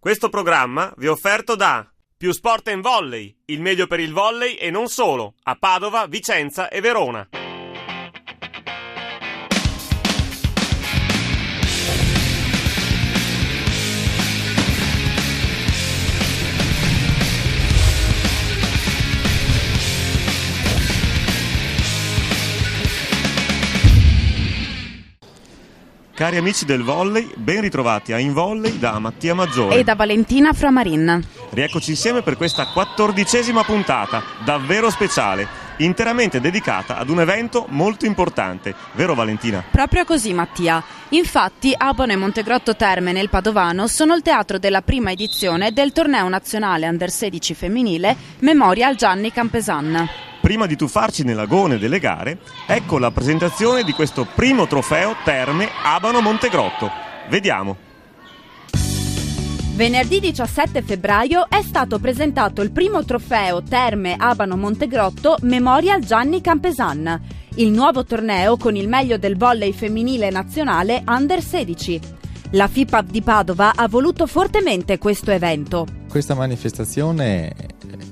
Questo programma vi è offerto da Più Sport & Volley, il meglio per il volley e non solo, a Padova, Vicenza e Verona. Cari amici del volley, ben ritrovati a In Volley da Mattia Maggiore e da Valentina Framarin. Rieccoci insieme per questa 14ª puntata, davvero speciale, interamente dedicata ad un evento molto importante, vero Valentina? Proprio così, Mattia. Infatti Abano e Montegrotto Terme nel Padovano sono il teatro della prima edizione del torneo nazionale Under 16 femminile Memorial Gianni Campesan. Prima di tuffarci nell'agone delle gare, ecco la presentazione di questo primo trofeo Terme Abano Montegrotto. Vediamo. Venerdì 17 febbraio è stato presentato il primo trofeo Terme Abano Montegrotto Memorial Gianni Campesan, il nuovo torneo con il meglio del volley femminile nazionale Under 16. La FIPAB di Padova ha voluto fortemente questo evento. Questa manifestazione,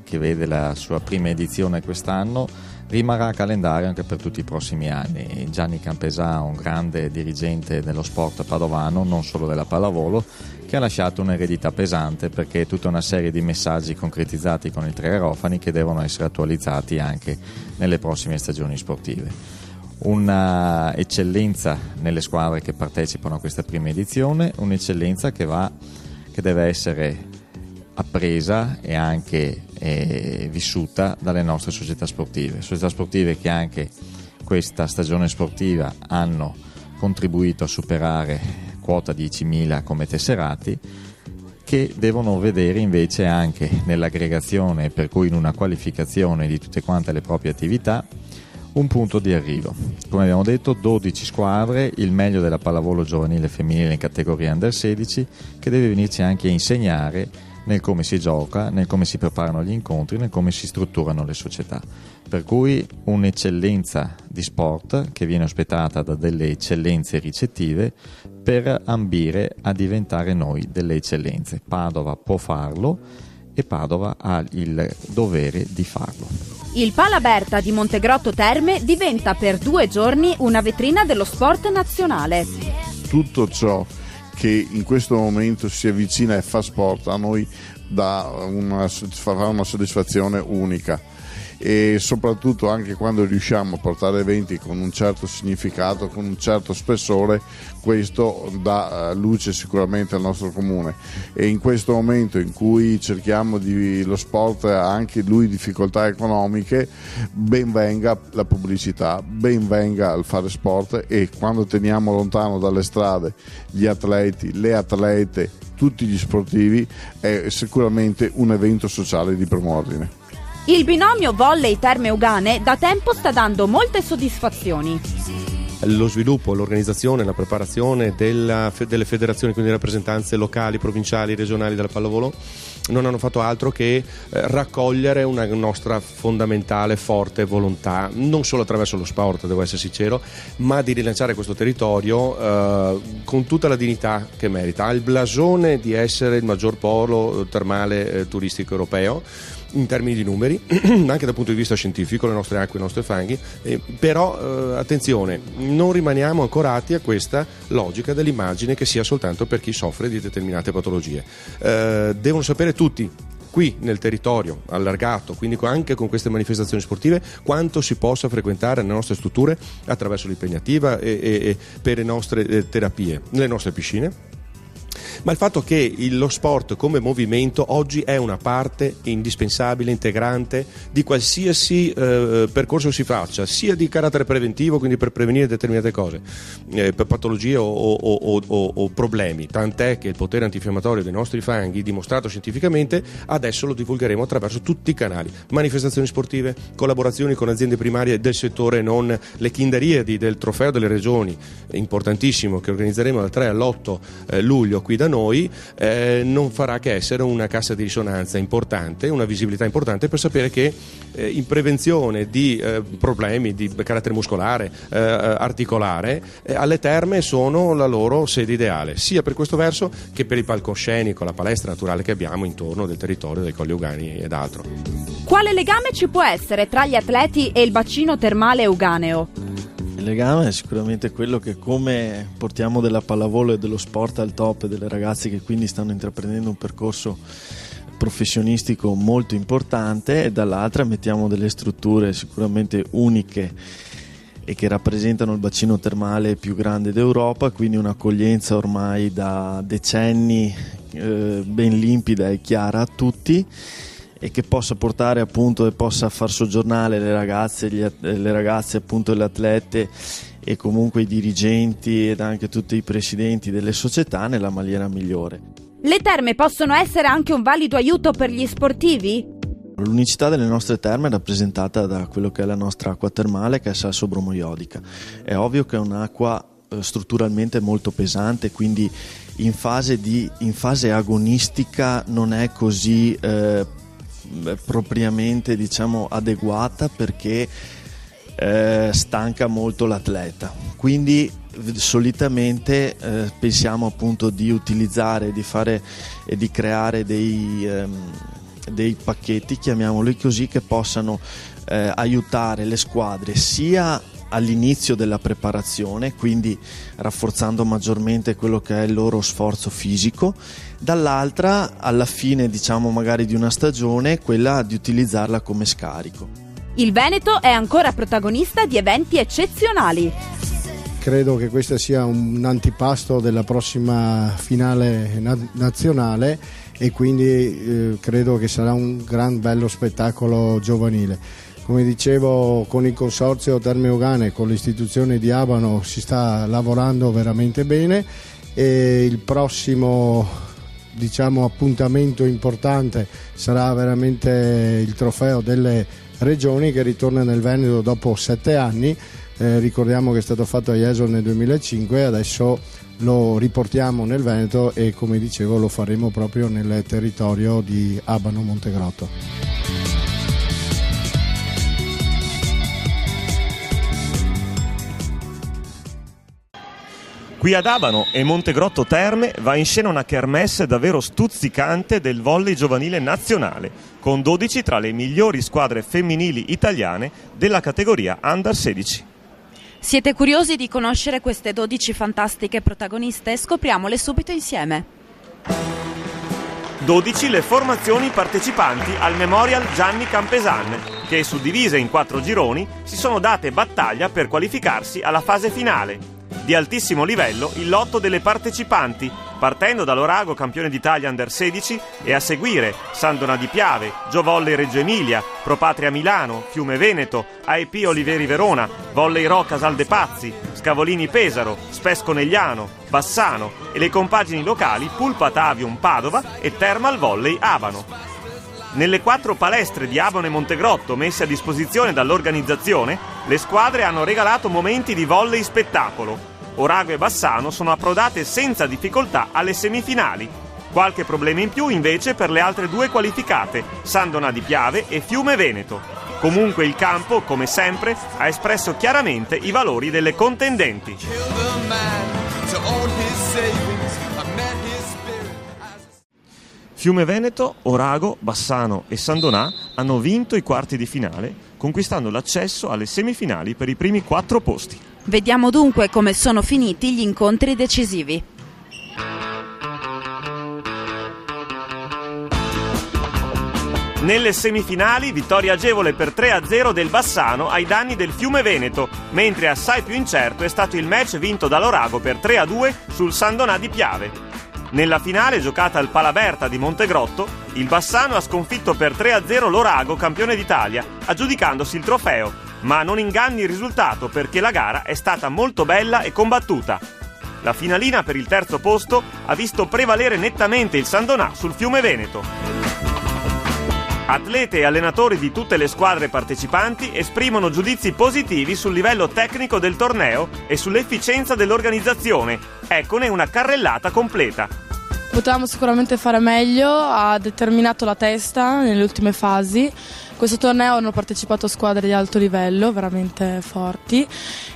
che vede la sua prima edizione quest'anno, rimarrà a calendario anche per tutti i prossimi anni. Gianni Campesan, un grande dirigente dello sport padovano, non solo della pallavolo, che ha lasciato un'eredità pesante, perché è tutta una serie di messaggi concretizzati con i 3 aerofani che devono essere attualizzati anche nelle prossime stagioni sportive. Una eccellenza nelle squadre che partecipano a questa prima edizione, un'eccellenza che deve essere appresa e anche vissuta dalle nostre società sportive che anche questa stagione sportiva hanno contribuito a superare quota 10.000 come tesserati, che devono vedere invece anche nell'aggregazione, per cui in una qualificazione di tutte quante le proprie attività, un punto di arrivo. Come abbiamo detto, 12 squadre, il meglio della pallavolo giovanile femminile in categoria Under 16, che deve venirci anche a insegnare nel come si gioca, nel come si preparano gli incontri, nel come si strutturano le società. Per cui un'eccellenza di sport che viene ospitata da delle eccellenze ricettive per ambire a diventare noi delle eccellenze. Padova può farlo e Padova ha il dovere di farlo. Il Palaberta di Montegrotto Terme diventa per 2 giorni una vetrina dello sport nazionale. Tutto ciò che in questo momento si avvicina e fa sport a noi farà una soddisfazione unica, e soprattutto anche quando riusciamo a portare eventi con un certo significato, con un certo spessore, questo dà luce sicuramente al nostro comune. E in questo momento in cui cerchiamo lo sport ha anche lui difficoltà economiche, ben venga la pubblicità, ben venga il fare sport, e quando teniamo lontano dalle strade gli atleti, le atlete, tutti gli sportivi, è sicuramente un evento sociale di primo ordine. Il binomio volley Terme Ugane da tempo sta dando molte soddisfazioni. Lo sviluppo, l'organizzazione, la preparazione delle federazioni, quindi rappresentanze locali, provinciali, regionali della pallavolo, non hanno fatto altro che raccogliere una nostra fondamentale, forte volontà, non solo attraverso lo sport, devo essere sincero, ma di rilanciare questo territorio con tutta la dignità che merita. Ha il blasone di essere il maggior polo termale turistico europeo in termini di numeri, anche dal punto di vista scientifico, le nostre acque, i nostri fanghi, però attenzione, non rimaniamo ancorati a questa logica dell'immagine che sia soltanto per chi soffre di determinate patologie. Devono sapere tutti, qui nel territorio allargato, quindi anche con queste manifestazioni sportive, quanto si possa frequentare nelle nostre strutture attraverso l'impegnativa e per le nostre terapie, nelle nostre piscine. Ma il fatto che lo sport come movimento oggi è una parte indispensabile, integrante di qualsiasi percorso si faccia, sia di carattere preventivo, quindi per prevenire determinate cose, per patologie o problemi, tant'è che il potere antinfiammatorio dei nostri fanghi, dimostrato scientificamente, adesso lo divulgheremo attraverso tutti i canali, manifestazioni sportive, collaborazioni con aziende primarie del settore, non le chinderiadi del trofeo delle regioni, importantissimo, che organizzeremo dal 3 all'8 luglio qui da noi non farà che essere una cassa di risonanza importante, una visibilità importante per sapere che in prevenzione di problemi di carattere muscolare, articolare, alle terme sono la loro sede ideale, sia per questo verso che per il palcoscenico, la palestra naturale che abbiamo intorno del territorio dei Colli Euganei ed altro. Quale legame ci può essere tra gli atleti e il bacino termale euganeo? Il legame è sicuramente quello che, come portiamo della pallavolo e dello sport al top, delle ragazze che quindi stanno intraprendendo un percorso professionistico molto importante, e dall'altra mettiamo delle strutture sicuramente uniche e che rappresentano il bacino termale più grande d'Europa, quindi un'accoglienza ormai da decenni ben limpida e chiara a tutti, e che possa portare appunto e possa far soggiornare le ragazze appunto, le atlete e comunque i dirigenti ed anche tutti i presidenti delle società nella maniera migliore. Le terme possono essere anche un valido aiuto per gli sportivi? L'unicità delle nostre terme è rappresentata da quello che è la nostra acqua termale, che è sasso-bromoiodica. È ovvio che è un'acqua strutturalmente molto pesante, quindi in fase agonistica non è così propriamente adeguata, perché stanca molto l'atleta. Quindi solitamente pensiamo appunto di utilizzare, di fare e di creare dei pacchetti, chiamiamoli così, che possano aiutare le squadre sia all'inizio della preparazione, quindi rafforzando maggiormente quello che è il loro sforzo fisico, dall'altra alla fine magari di una stagione, quella di utilizzarla come scarico. Il Veneto è ancora protagonista di eventi eccezionali. Credo che questo sia un antipasto della prossima finale nazionale, e quindi credo che sarà un gran bello spettacolo giovanile. Come dicevo, con il consorzio Terme Euganee, con l'istituzione di Abano, si sta lavorando veramente bene, e il prossimo appuntamento importante sarà veramente il trofeo delle regioni, che ritorna nel Veneto dopo 7 anni. Ricordiamo che è stato fatto a Jesolo nel 2005, adesso lo riportiamo nel Veneto e, come dicevo, lo faremo proprio nel territorio di Abano Montegrotto. Qui ad Abano e Montegrotto Terme va in scena una kermesse davvero stuzzicante del volley giovanile nazionale, con 12 tra le migliori squadre femminili italiane della categoria Under 16. Siete curiosi di conoscere queste 12 fantastiche protagoniste? Scopriamole subito insieme. 12 le formazioni partecipanti al Memorial Gianni Campesan, che, suddivise in 4 gironi, si sono date battaglia per qualificarsi alla fase finale. Di altissimo livello il lotto delle partecipanti, partendo dall'Orago campione d'Italia Under 16 e a seguire Sandona di Piave, Gio Volley Reggio Emilia, Pro Patria Milano, Fiume Veneto, AEP Oliveri Verona, Volley Ro Casal de Pazzi, Scavolini Pesaro, Spes Conegliano, Bassano e le compagini locali Pulpa Tavium Padova e Thermal Volley Abano. Nelle 4 palestre di Abano e Montegrotto messe a disposizione dall'organizzazione, le squadre hanno regalato momenti di volley spettacolo. Orago e Bassano sono approdate senza difficoltà alle semifinali. Qualche problema in più invece per le altre 2 qualificate, Sandona di Piave e Fiume Veneto. Comunque il campo, come sempre, ha espresso chiaramente i valori delle contendenti. Fiume Veneto, Orago, Bassano e Sandonà hanno vinto i quarti di finale, conquistando l'accesso alle semifinali per i primi 4 posti. Vediamo dunque come sono finiti gli incontri decisivi. Nelle semifinali vittoria agevole per 3-0 del Bassano ai danni del Fiume Veneto, mentre assai più incerto è stato il match vinto dall'Orago per 3-2 sul Sandonà di Piave. Nella finale, giocata al Palaberta di Montegrotto, il Bassano ha sconfitto per 3-0 l'Orago, campione d'Italia, aggiudicandosi il trofeo, ma non inganni il risultato perché la gara è stata molto bella e combattuta. La finalina per il terzo posto ha visto prevalere nettamente il Sandonà sul Fiume Veneto. Atlete e allenatori di tutte le squadre partecipanti esprimono giudizi positivi sul livello tecnico del torneo e sull'efficienza dell'organizzazione. Eccone una carrellata completa. Potevamo sicuramente fare meglio, ha determinato la testa nelle ultime fasi. Questo torneo hanno partecipato squadre di alto livello, veramente forti,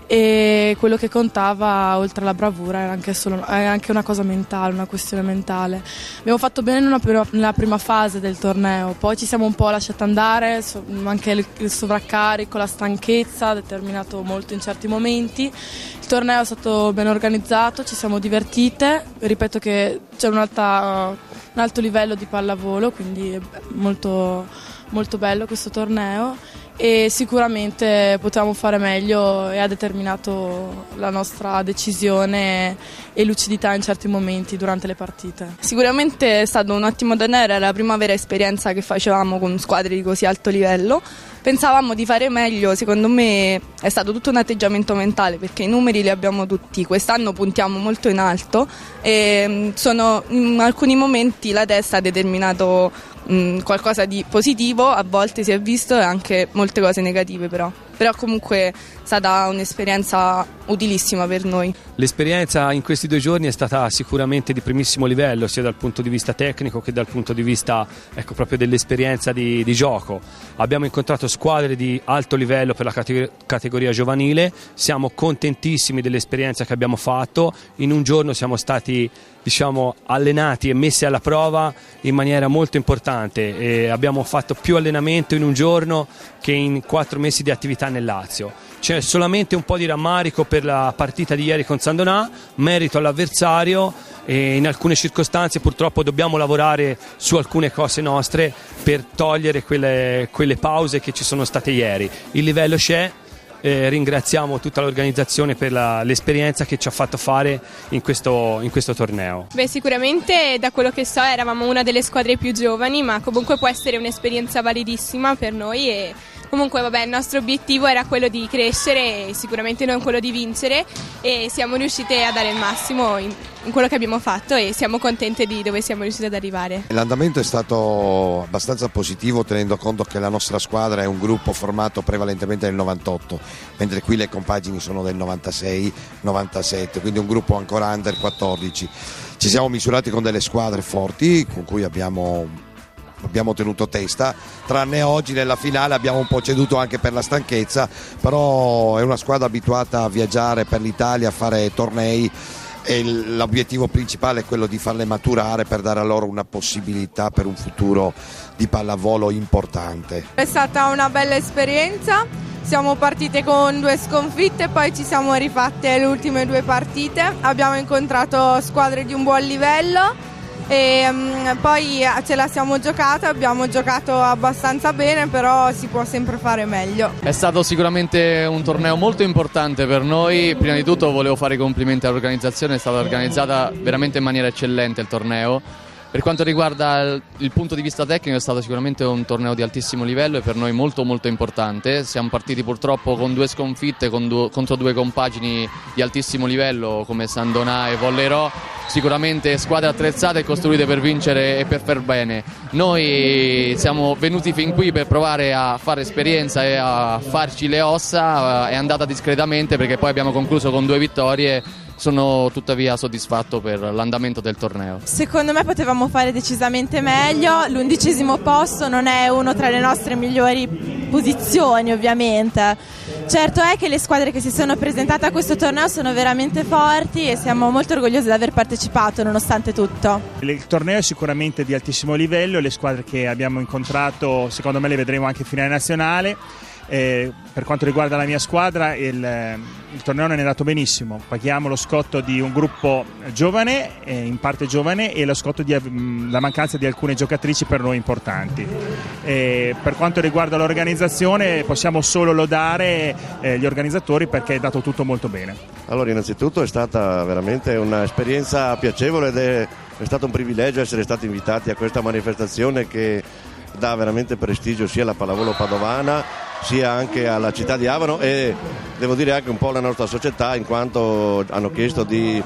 e quello che contava oltre alla bravura era anche una cosa mentale, una questione mentale. Abbiamo fatto bene nella prima fase del torneo, poi ci siamo un po' lasciati andare, anche il sovraccarico, la stanchezza ha determinato molto in certi momenti. Il torneo è stato ben organizzato, ci siamo divertite, ripeto che c'è un alto livello di pallavolo, quindi è molto bello questo torneo e sicuramente potevamo fare meglio e ha determinato la nostra decisione e lucidità in certi momenti durante le partite. Sicuramente è stato un ottimo torneo, era la prima vera esperienza che facevamo con squadre di così alto livello. Pensavamo di fare meglio, secondo me è stato tutto un atteggiamento mentale perché i numeri li abbiamo tutti, quest'anno puntiamo molto in alto e in alcuni momenti la testa ha determinato qualcosa di positivo, a volte si è visto, e anche molte cose negative però comunque è stata un'esperienza utilissima per noi. L'esperienza in questi 2 giorni è stata sicuramente di primissimo livello, sia dal punto di vista tecnico che dal punto di vista proprio dell'esperienza di gioco. Abbiamo incontrato squadre di alto livello per la categoria giovanile, siamo contentissimi dell'esperienza che abbiamo fatto, in un giorno siamo stati allenati e messi alla prova in maniera molto importante e abbiamo fatto più allenamento in un giorno che in 4 mesi di attività nel Lazio. C'è solamente un po' di rammarico per la partita di ieri con San Donà, merito all'avversario e in alcune circostanze purtroppo dobbiamo lavorare su alcune cose nostre per togliere quelle pause che ci sono state ieri. Il livello c'è. Ringraziamo tutta l'organizzazione per l'esperienza che ci ha fatto fare in questo torneo. Sicuramente da quello che so eravamo una delle squadre più giovani, ma comunque può essere un'esperienza validissima per noi e comunque il nostro obiettivo era quello di crescere e sicuramente non quello di vincere e siamo riuscite a dare il massimo in quello che abbiamo fatto e siamo contente di dove siamo riusciti ad arrivare. L'andamento è stato abbastanza positivo tenendo conto che la nostra squadra è un gruppo formato prevalentemente nel 98, mentre qui le compagini sono del 96-97, quindi un gruppo ancora under 14. Ci siamo misurati con delle squadre forti con cui abbiamo tenuto testa, tranne oggi nella finale abbiamo un po' ceduto anche per la stanchezza, però è una squadra abituata a viaggiare per l'Italia, a fare tornei e l'obiettivo principale è quello di farle maturare per dare a loro una possibilità per un futuro di pallavolo importante. È stata una bella esperienza, siamo partite con 2 sconfitte, poi ci siamo rifatte le ultime 2 partite, abbiamo incontrato squadre di un buon livello e poi ce la siamo giocata, abbiamo giocato abbastanza bene, però si può sempre fare meglio. È stato sicuramente un torneo molto importante per noi. Prima di tutto volevo fare i complimenti all'organizzazione, è stata organizzata veramente in maniera eccellente il torneo. Per quanto riguarda il punto di vista tecnico è stato sicuramente un torneo di altissimo livello e per noi molto molto importante. Siamo partiti purtroppo con 2 sconfitte contro 2 compagini di altissimo livello come San Donà e Vollerò, sicuramente squadre attrezzate e costruite per vincere e per far bene. Noi siamo venuti fin qui per provare a fare esperienza e a farci le ossa, è andata discretamente perché poi abbiamo concluso con 2 vittorie. Sono tuttavia soddisfatto per l'andamento del torneo. Secondo me potevamo fare decisamente meglio, l'11° posto non è uno tra le nostre migliori posizioni ovviamente. Certo è che le squadre che si sono presentate a questo torneo sono veramente forti e siamo molto orgogliosi di aver partecipato nonostante tutto. Il torneo è sicuramente di altissimo livello, le squadre che abbiamo incontrato secondo me le vedremo anche in finale nazionale. Per quanto riguarda la mia squadra il torneo non è andato benissimo, paghiamo lo scotto di un gruppo giovane, in parte giovane, e lo scotto di la mancanza di alcune giocatrici per noi importanti. Per quanto riguarda l'organizzazione possiamo solo lodare gli organizzatori perché è dato tutto molto bene. Allora, innanzitutto è stata veramente un'esperienza piacevole ed è stato un privilegio essere stati invitati a questa manifestazione che dà veramente prestigio sia alla pallavolo padovana sia anche alla città di Abano e devo dire anche un po' alla nostra società, in quanto hanno chiesto di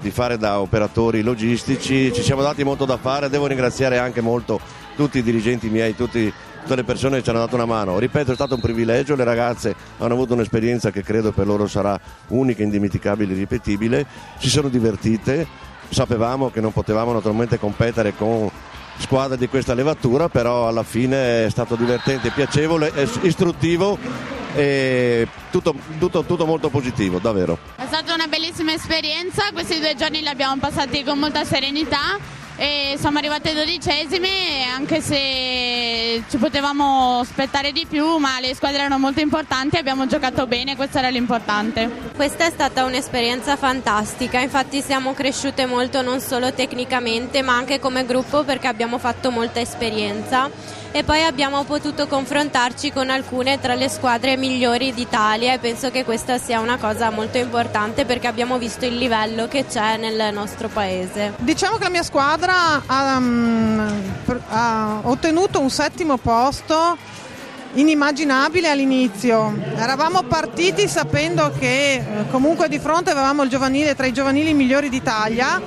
fare da operatori logistici. Ci siamo dati molto da fare, devo ringraziare anche molto tutti i dirigenti miei, tutte le persone che ci hanno dato una mano. Ripeto, è stato un privilegio, le ragazze hanno avuto un'esperienza che credo per loro sarà unica, indimenticabile, irripetibile, si sono divertite, sapevamo che non potevamo naturalmente competere con squadre di questa levatura, però alla fine è stato divertente, piacevole, istruttivo e tutto molto positivo, davvero. È stata una bellissima esperienza, questi 2 giorni li abbiamo passati con molta serenità e siamo arrivate 12esime, anche se ci potevamo aspettare di più, ma le squadre erano molto importanti, abbiamo giocato bene, questo era l'importante. Questa è stata un'esperienza fantastica, infatti siamo cresciute molto non solo tecnicamente ma anche come gruppo, perché abbiamo fatto molta esperienza e poi abbiamo potuto confrontarci con alcune tra le squadre migliori d'Italia e penso che questa sia una cosa molto importante, perché abbiamo visto il livello che c'è nel nostro paese. Diciamo che la mia squadra ha ottenuto un 7° posto inimmaginabile all'inizio. Eravamo partiti sapendo che comunque di fronte avevamo il giovanile tra i giovanili migliori d'Italia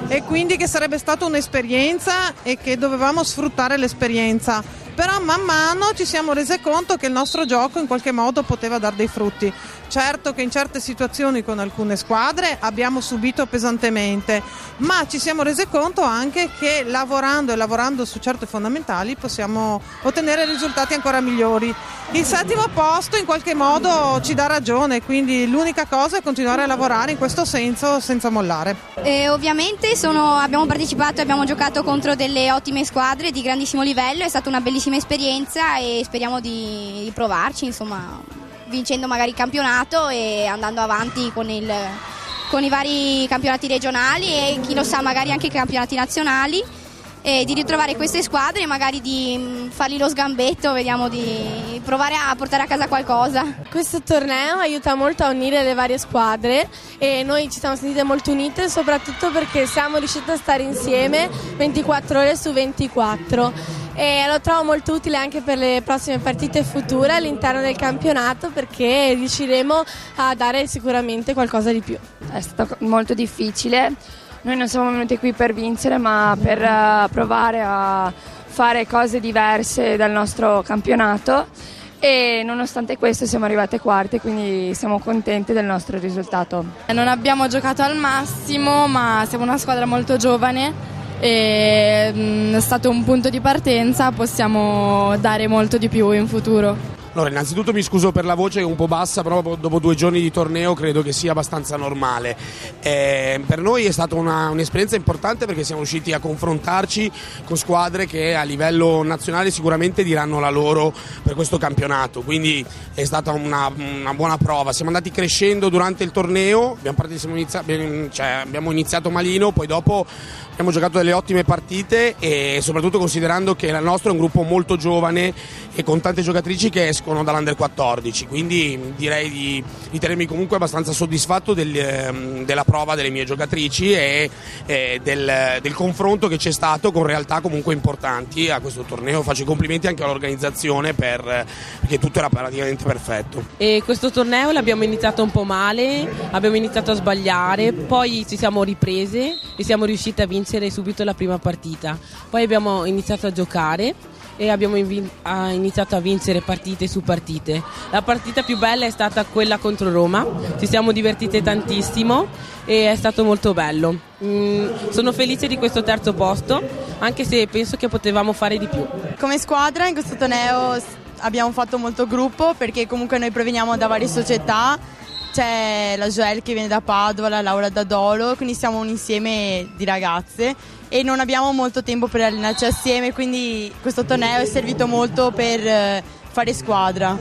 e quindi che sarebbe stata un'esperienza e che dovevamo sfruttare l'esperienza. Però man mano ci siamo rese conto che il nostro gioco in qualche modo poteva dar dei frutti. Certo che in certe situazioni con alcune squadre abbiamo subito pesantemente, ma ci siamo rese conto anche che lavorando su certe fondamentali possiamo ottenere risultati ancora migliori. Il 7° posto in qualche modo ci dà ragione, quindi l'unica cosa è continuare a lavorare in questo senso senza mollare. Ovviamente abbiamo partecipato e abbiamo giocato contro delle ottime squadre di grandissimo livello, è stata una bellissima esperienza e speriamo di provarci, insomma, vincendo magari il campionato e andando avanti con i vari campionati regionali e chi lo sa magari anche i campionati nazionali, e di ritrovare queste squadre e magari di fargli lo sgambetto, vediamo di provare a portare a casa qualcosa. Questo torneo aiuta molto a unire le varie squadre e noi ci siamo sentite molto unite, soprattutto perché siamo riuscite a stare insieme 24 ore su 24 e lo trovo molto utile anche per le prossime partite future all'interno del campionato, perché riusciremo a dare sicuramente qualcosa di più. È stato molto difficile. Noi non siamo venuti qui per vincere, ma per provare a fare cose diverse dal nostro campionato e nonostante questo siamo arrivate quarte, quindi siamo contenti del nostro risultato. Non abbiamo giocato al massimo, ma siamo una squadra molto giovane e è stato un punto di partenza, possiamo dare molto di più in futuro. Allora, innanzitutto mi scuso per la voce che è un po' bassa, però dopo 2 giorni di torneo credo che sia abbastanza normale. Per noi è stata un'esperienza importante perché siamo riusciti a confrontarci con squadre che a livello nazionale sicuramente diranno la loro per questo campionato, quindi è stata una buona prova. Siamo andati crescendo durante il torneo, abbiamo iniziato malino, poi dopo abbiamo giocato delle ottime partite e soprattutto considerando che il nostro è un gruppo molto giovane e con tante giocatrici che escono dall'Under 14, quindi direi di ritenermi comunque abbastanza soddisfatto della prova delle mie giocatrici e del confronto che c'è stato con realtà comunque importanti a questo torneo. Faccio i complimenti anche all'organizzazione perché tutto era praticamente perfetto. E questo torneo l'abbiamo iniziato un po' male, abbiamo iniziato a sbagliare, poi ci siamo riprese e siamo riusciti a vincere subito la prima partita, poi abbiamo iniziato a giocare e abbiamo iniziato a vincere partite su partite. La partita più bella è stata quella contro Roma, ci siamo divertite tantissimo e è stato molto bello. Sono felice di questo 3° posto, anche se penso che potevamo fare di più. Come squadra in questo torneo abbiamo fatto molto gruppo, perché comunque noi proveniamo da varie società, c'è la Joelle che viene da Padova, la Laura da Dolo, quindi siamo un insieme di ragazze e non abbiamo molto tempo per allenarci assieme, quindi questo torneo è servito molto per fare squadra.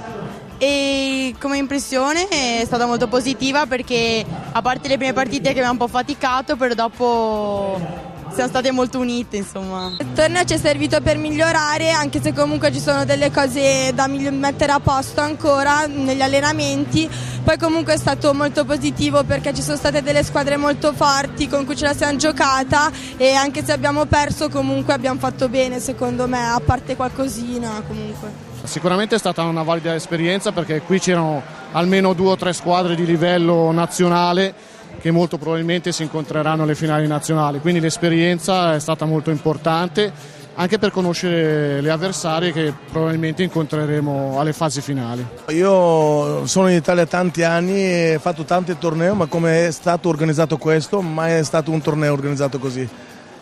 E come impressione è stata molto positiva, perché a parte le prime partite che abbiamo un po' faticato, però dopo siamo state molto unite, insomma. Il torneo ci è servito per migliorare, anche se comunque ci sono delle cose da mettere a posto ancora negli allenamenti. Poi comunque è stato molto positivo perché ci sono state delle squadre molto forti con cui ce la siamo giocata e anche se abbiamo perso comunque abbiamo fatto bene, secondo me, a parte qualcosina comunque. Sicuramente è stata una valida esperienza, perché qui c'erano almeno 2 o 3 squadre di livello nazionale che molto probabilmente si incontreranno alle finali nazionali, quindi l'esperienza è stata molto importante anche per conoscere le avversarie che probabilmente incontreremo alle fasi finali. Io sono in Italia tanti anni e ho fatto tanti tornei, ma come è stato organizzato questo, mai è stato un torneo organizzato così.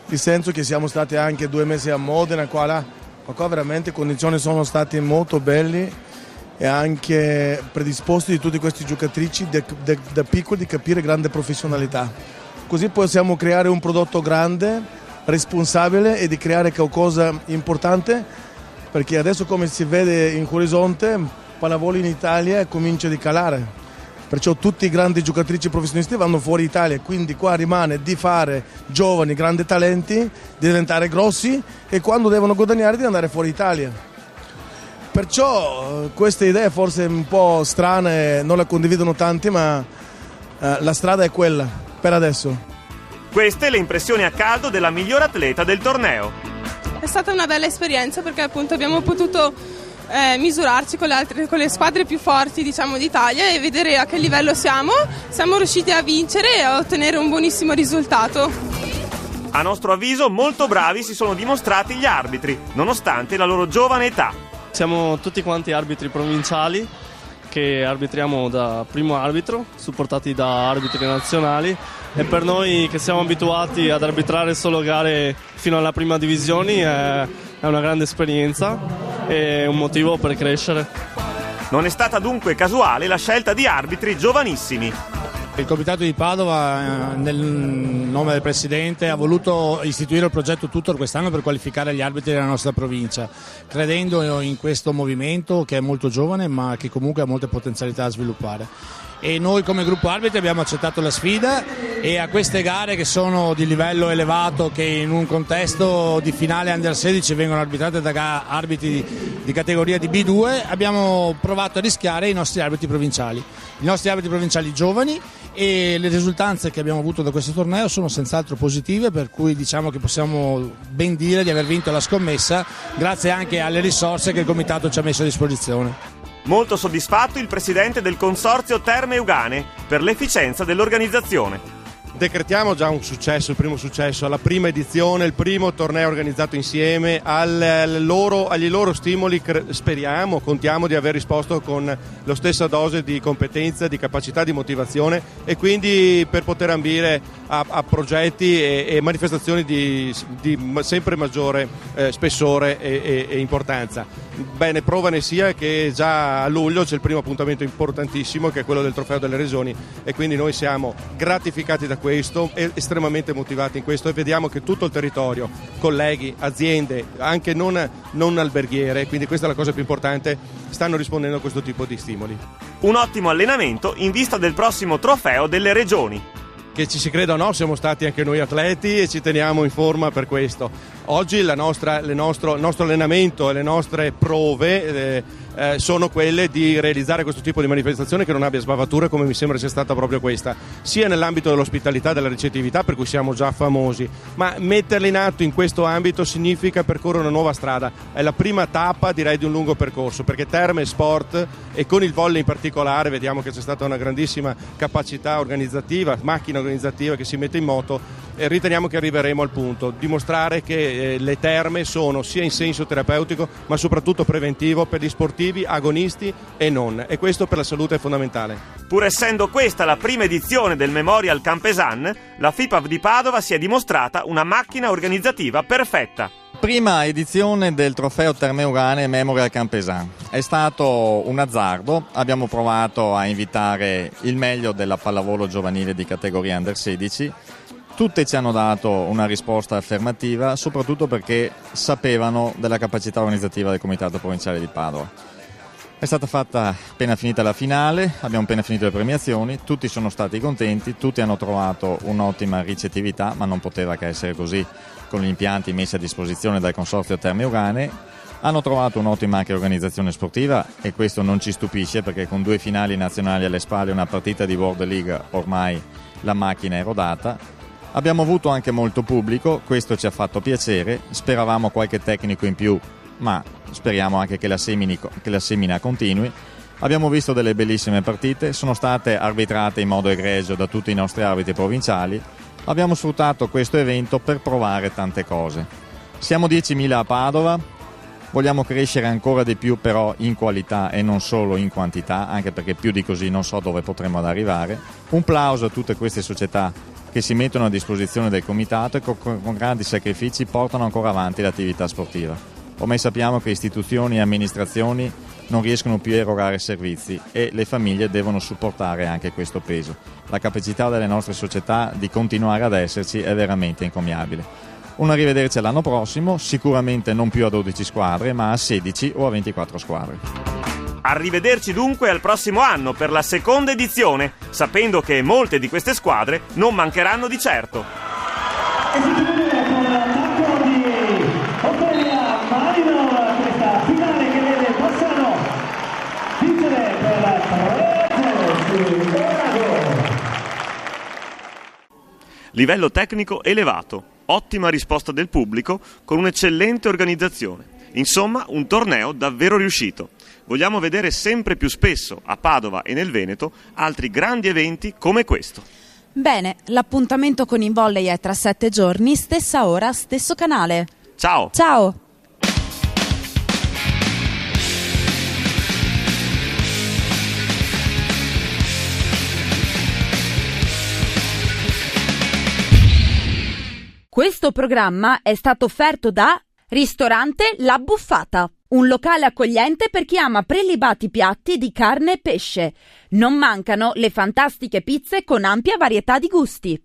Nel senso che siamo stati anche 2 mesi a Modena, ma qua veramente le condizioni sono state molto belle e anche predisposti di tutte queste giocatrici da piccoli di capire grande professionalità. Così possiamo creare un prodotto grande, responsabile e di creare qualcosa di importante, perché adesso come si vede in orizzonte pallavolo in Italia comincia a calare. Perciò tutti i grandi giocatrici professionisti vanno fuori Italia, quindi qua rimane di fare giovani, grandi talenti, di diventare grossi e quando devono guadagnare di andare fuori Italia. Perciò queste idee forse un po' strane non le condividono tanti, ma la strada è quella per adesso. Queste le impressioni a caldo della miglior atleta del torneo. È stata una bella esperienza perché appunto abbiamo potuto misurarci con le squadre più forti, diciamo, d'Italia e vedere a che livello siamo. Siamo riusciti a vincere e a ottenere un buonissimo risultato. A nostro avviso molto bravi si sono dimostrati gli arbitri, nonostante la loro giovane età. Siamo tutti quanti arbitri provinciali che arbitriamo da primo arbitro, supportati da arbitri nazionali, e per noi che siamo abituati ad arbitrare solo gare fino alla prima divisione è una grande esperienza e un motivo per crescere. Non è stata dunque casuale la scelta di arbitri giovanissimi. Il Comitato di Padova, nel nome del Presidente, ha voluto istituire il progetto Tutor quest'anno per qualificare gli arbitri della nostra provincia, credendo in questo movimento che è molto giovane ma che comunque ha molte potenzialità da sviluppare. E noi come gruppo arbitri abbiamo accettato la sfida e a queste gare che sono di livello elevato, che in un contesto di finale Under 16 vengono arbitrate da arbitri di categoria di B2, abbiamo provato a rischiare i nostri arbitri provinciali giovani, e le risultanze che abbiamo avuto da questo torneo sono senz'altro positive, per cui diciamo che possiamo ben dire di aver vinto la scommessa grazie anche alle risorse che il Comitato ci ha messo a disposizione. Molto soddisfatto il presidente del consorzio Terme Euganee per l'efficienza dell'organizzazione. Decretiamo già un successo, il primo successo, alla prima edizione, il primo torneo organizzato insieme, agli loro stimoli speriamo, contiamo di aver risposto con la stessa dose di competenza, di capacità, di motivazione, e quindi per poter ambire a progetti e manifestazioni di sempre maggiore spessore e importanza. Bene, prova ne sia che già a luglio c'è il primo appuntamento importantissimo, che è quello del Trofeo delle Regioni, e quindi noi siamo gratificati da questo e estremamente motivati in questo, e vediamo che tutto il territorio, colleghi, aziende, anche non alberghiere, quindi questa è la cosa più importante, stanno rispondendo a questo tipo di stimoli. Un ottimo allenamento in vista del prossimo Trofeo delle Regioni. Che ci si creda o no, siamo stati anche noi atleti e ci teniamo in forma per questo. Oggi il nostro allenamento e le nostre prove sono quelle di realizzare questo tipo di manifestazione che non abbia sbavature, come mi sembra sia stata proprio questa, sia nell'ambito dell'ospitalità e della ricettività, per cui siamo già famosi, ma metterli in atto in questo ambito significa percorrere una nuova strada. È la prima tappa, direi, di un lungo percorso, perché Terme Sport, e con il volley in particolare vediamo che c'è stata una grandissima capacità organizzativa, macchina organizzativa che si mette in moto, e riteniamo che arriveremo al punto dimostrare che le terme sono sia in senso terapeutico ma soprattutto preventivo per gli sportivi, agonisti e non, e questo per la salute è fondamentale. Pur essendo questa la prima edizione del Memorial Campesan, la FIPAV di Padova si è dimostrata una macchina organizzativa perfetta. Prima edizione del trofeo Terme Euganee Memorial Campesan. È stato un azzardo, abbiamo provato a invitare il meglio della pallavolo giovanile di categoria Under 16. Tutte ci hanno dato una risposta affermativa, soprattutto perché sapevano della capacità organizzativa del Comitato Provinciale di Padova. È stata fatta appena finita la finale, abbiamo appena finito le premiazioni, tutti sono stati contenti, tutti hanno trovato un'ottima ricettività, ma non poteva che essere così con gli impianti messi a disposizione dal Consorzio Terme Euganee. Hanno trovato un'ottima anche organizzazione sportiva, e questo non ci stupisce, perché con 2 finali nazionali alle spalle e una partita di World League ormai la macchina è rodata. Abbiamo avuto anche molto pubblico, questo ci ha fatto piacere, speravamo qualche tecnico in più, ma speriamo anche che la semina continui. Abbiamo visto delle bellissime partite, sono state arbitrate in modo egregio da tutti i nostri arbitri provinciali. Abbiamo sfruttato questo evento per provare tante cose. Siamo 10.000 a Padova, vogliamo crescere ancora di più però in qualità e non solo in quantità, anche perché più di così non so dove potremo arrivare. Un plauso a tutte queste società che si mettono a disposizione del comitato e con grandi sacrifici portano ancora avanti l'attività sportiva. Ormai sappiamo che istituzioni e amministrazioni non riescono più a erogare servizi e le famiglie devono supportare anche questo peso. La capacità delle nostre società di continuare ad esserci è veramente encomiabile. Un arrivederci all'anno prossimo, sicuramente non più a 12 squadre, ma a 16 o a 24 squadre. Arrivederci dunque al prossimo anno per la seconda edizione, sapendo che molte di queste squadre non mancheranno di certo. E si chiude con l'attacco di Opella Marino, questa finale che vede Bassano vincere per 3-0 su Orago. Livello tecnico elevato, ottima risposta del pubblico con un'eccellente organizzazione. Insomma, un torneo davvero riuscito. Vogliamo vedere sempre più spesso a Padova e nel Veneto altri grandi eventi come questo. Bene, l'appuntamento con InVolley è tra 7 giorni, stessa ora, stesso canale. Ciao! Ciao! Questo programma è stato offerto da Ristorante La Buffata, un locale accogliente per chi ama prelibati piatti di carne e pesce. Non mancano le fantastiche pizze con ampia varietà di gusti.